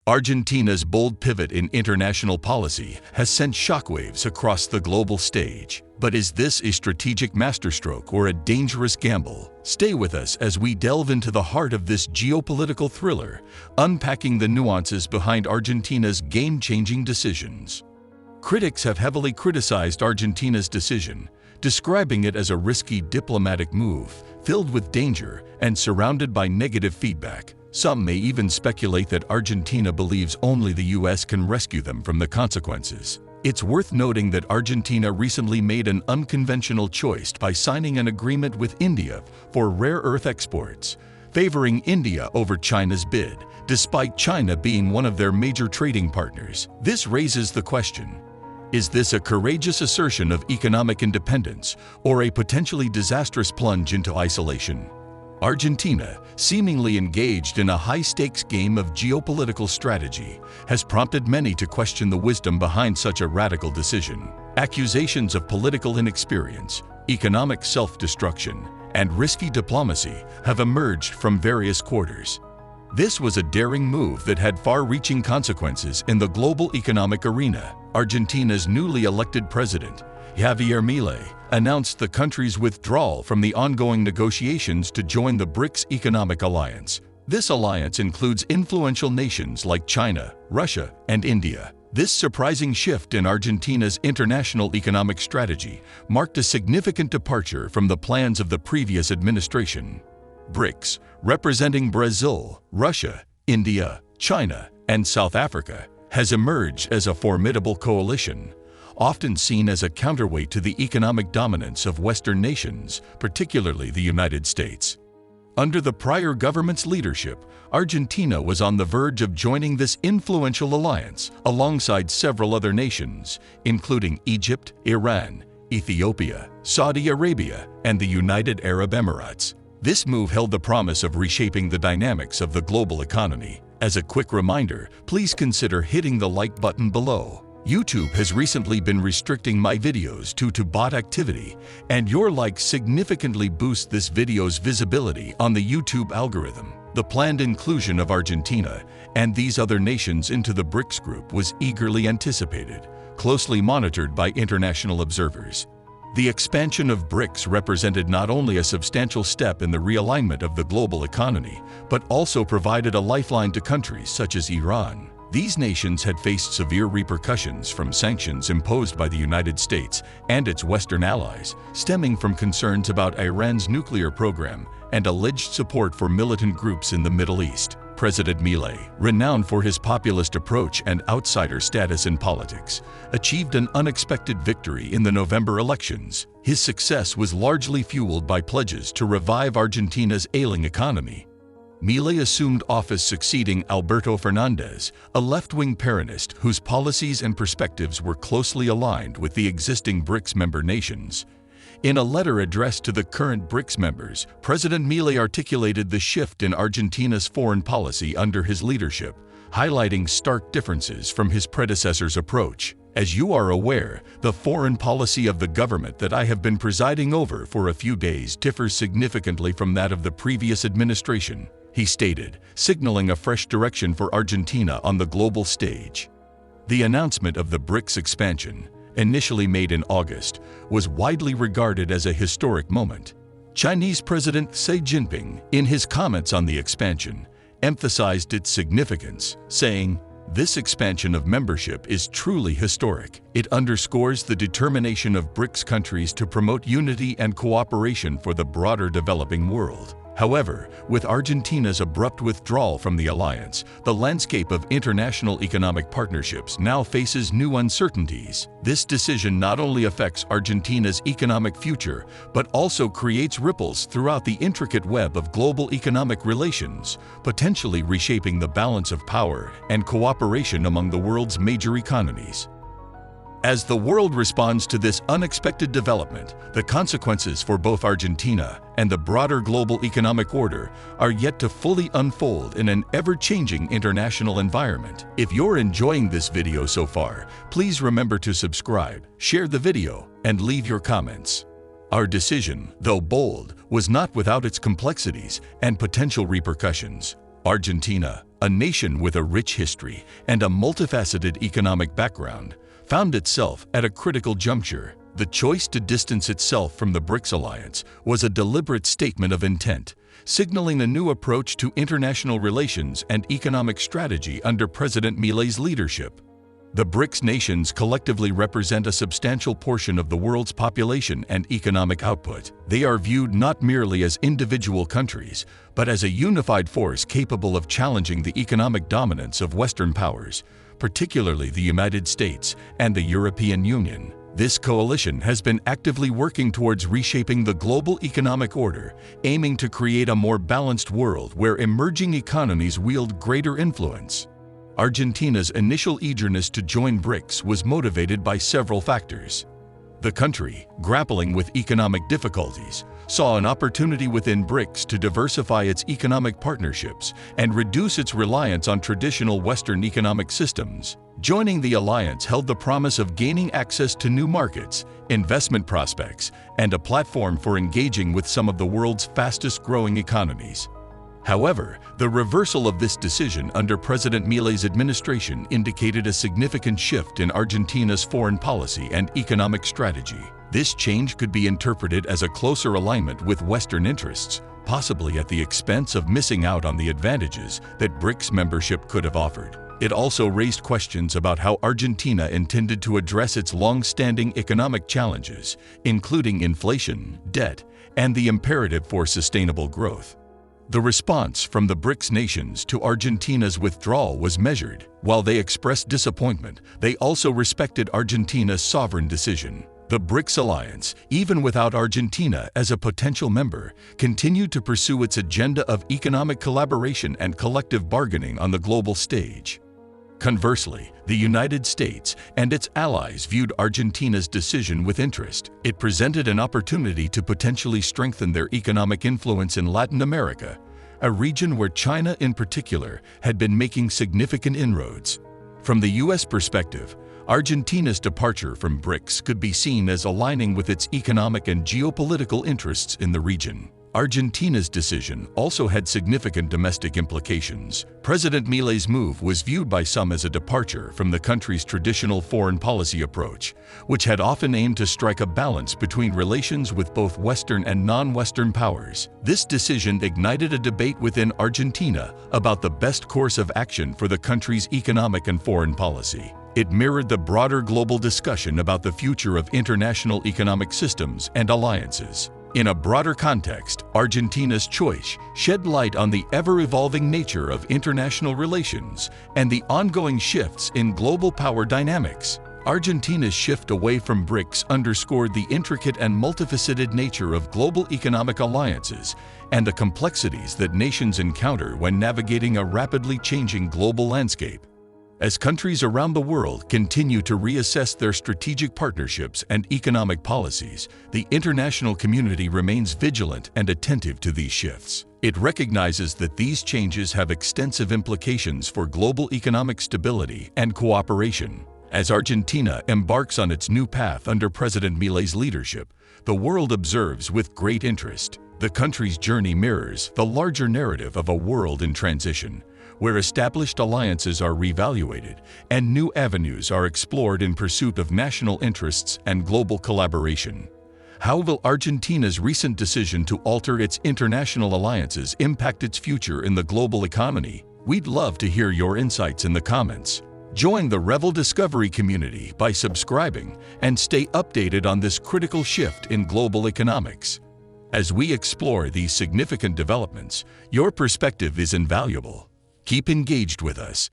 Argentina's bold pivot in international policy has sent shockwaves across the global stage. But is this a strategic masterstroke or a dangerous gamble? Stay with us as we delve into the heart of this geopolitical thriller, unpacking the nuances behind Argentina's game-changing decisions. Critics have heavily criticized Argentina's decision, describing it as a risky diplomatic move, filled with danger and surrounded by negative feedback. Some may even speculate that Argentina believes only the US can rescue them from the consequences. It's worth noting that Argentina recently made an unconventional choice by signing an agreement with India for rare earth exports, favoring India over China's bid, despite China being one of their major trading partners. This raises the question: is this a courageous assertion of economic independence or a potentially disastrous plunge into isolation? Argentina, seemingly engaged in a high-stakes game of geopolitical strategy, has prompted many to question the wisdom behind such a radical decision. Accusations of political inexperience, economic self-destruction, and risky diplomacy have emerged from various quarters. This was a daring move that had far-reaching consequences in the global economic arena. Argentina's newly elected president, Javier Milei, announced the country's withdrawal from the ongoing negotiations to join the BRICS Economic Alliance. This alliance includes influential nations like China, Russia, and India. This surprising shift in Argentina's international economic strategy marked a significant departure from the plans of the previous administration. BRICS, representing Brazil, Russia, India, China, and South Africa, has emerged as a formidable coalition, often seen as a counterweight to the economic dominance of Western nations, particularly the United States. Under the prior government's leadership, Argentina was on the verge of joining this influential alliance alongside several other nations, including Egypt, Iran, Ethiopia, Saudi Arabia, and the United Arab Emirates. This move held the promise of reshaping the dynamics of the global economy. As a quick reminder, please consider hitting the like button below. YouTube has recently been restricting my videos due to bot activity, and your likes significantly boost this video's visibility on the YouTube algorithm. The planned inclusion of Argentina and these other nations into the BRICS group was eagerly anticipated, closely monitored by international observers. The expansion of BRICS represented not only a substantial step in the realignment of the global economy, but also provided a lifeline to countries such as Iran. These nations had faced severe repercussions from sanctions imposed by the United States and its Western allies, stemming from concerns about Iran's nuclear program and alleged support for militant groups in the Middle East. President Milei, renowned for his populist approach and outsider status in politics, achieved an unexpected victory in the November elections. His success was largely fueled by pledges to revive Argentina's ailing economy. Milei assumed office succeeding Alberto Fernandez, a left-wing Peronist whose policies and perspectives were closely aligned with the existing BRICS member nations. In a letter addressed to the current BRICS members, President Milei articulated the shift in Argentina's foreign policy under his leadership, highlighting stark differences from his predecessor's approach. As you are aware, the foreign policy of the government that I have been presiding over for a few days differs significantly from that of the previous administration, he stated, signaling a fresh direction for Argentina on the global stage. The announcement of the BRICS expansion, initially made in August, was widely regarded as a historic moment. Chinese President Xi Jinping, in his comments on the expansion, emphasized its significance, saying, "This expansion of membership is truly historic. It underscores the determination of BRICS countries to promote unity and cooperation for the broader developing world." However, with Argentina's abrupt withdrawal from the alliance, the landscape of international economic partnerships now faces new uncertainties. This decision not only affects Argentina's economic future, but also creates ripples throughout the intricate web of global economic relations, potentially reshaping the balance of power and cooperation among the world's major economies. As the world responds to this unexpected development, the consequences for both Argentina and the broader global economic order are yet to fully unfold in an ever-changing international environment. If you're enjoying this video so far, please remember to subscribe, share the video, and leave your comments. Our decision, though bold, was not without its complexities and potential repercussions. Argentina, a nation with a rich history and a multifaceted economic background, found itself at a critical juncture. The choice to distance itself from the BRICS alliance was a deliberate statement of intent, signaling a new approach to international relations and economic strategy under President Milei's leadership. The BRICS nations collectively represent a substantial portion of the world's population and economic output. They are viewed not merely as individual countries, but as a unified force capable of challenging the economic dominance of Western powers, particularly the United States and the European Union. This coalition has been actively working towards reshaping the global economic order, aiming to create a more balanced world where emerging economies wield greater influence. Argentina's initial eagerness to join BRICS was motivated by several factors. The country, grappling with economic difficulties, saw an opportunity within BRICS to diversify its economic partnerships and reduce its reliance on traditional Western economic systems. Joining the alliance held the promise of gaining access to new markets, investment prospects, and a platform for engaging with some of the world's fastest-growing economies. However, the reversal of this decision under President Milei's administration indicated a significant shift in Argentina's foreign policy and economic strategy. This change could be interpreted as a closer alignment with Western interests, possibly at the expense of missing out on the advantages that BRICS membership could have offered. It also raised questions about how Argentina intended to address its long-standing economic challenges, including inflation, debt, and the imperative for sustainable growth. The response from the BRICS nations to Argentina's withdrawal was measured. While they expressed disappointment, they also respected Argentina's sovereign decision. The BRICS alliance, even without Argentina as a potential member, continued to pursue its agenda of economic collaboration and collective bargaining on the global stage. Conversely, the United States and its allies viewed Argentina's decision with interest. It presented an opportunity to potentially strengthen their economic influence in Latin America, a region where China in particular had been making significant inroads. From the U.S. perspective, Argentina's departure from BRICS could be seen as aligning with its economic and geopolitical interests in the region. Argentina's decision also had significant domestic implications. President Milei's move was viewed by some as a departure from the country's traditional foreign policy approach, which had often aimed to strike a balance between relations with both Western and non-Western powers. This decision ignited a debate within Argentina about the best course of action for the country's economic and foreign policy. It mirrored the broader global discussion about the future of international economic systems and alliances. In a broader context, Argentina's choice shed light on the ever-evolving nature of international relations and the ongoing shifts in global power dynamics. Argentina's shift away from BRICS underscored the intricate and multifaceted nature of global economic alliances and the complexities that nations encounter when navigating a rapidly changing global landscape. As countries around the world continue to reassess their strategic partnerships and economic policies, the international community remains vigilant and attentive to these shifts. It recognizes that these changes have extensive implications for global economic stability and cooperation. As Argentina embarks on its new path under President Milei's leadership, the world observes with great interest. The country's journey mirrors the larger narrative of a world in transition, where established alliances are reevaluated and new avenues are explored in pursuit of national interests and global collaboration. How will Argentina's recent decision to alter its international alliances impact its future in the global economy? We'd love to hear your insights in the comments. Join the Revel Discovery community by subscribing and stay updated on this critical shift in global economics. As we explore these significant developments, your perspective is invaluable. Keep engaged with us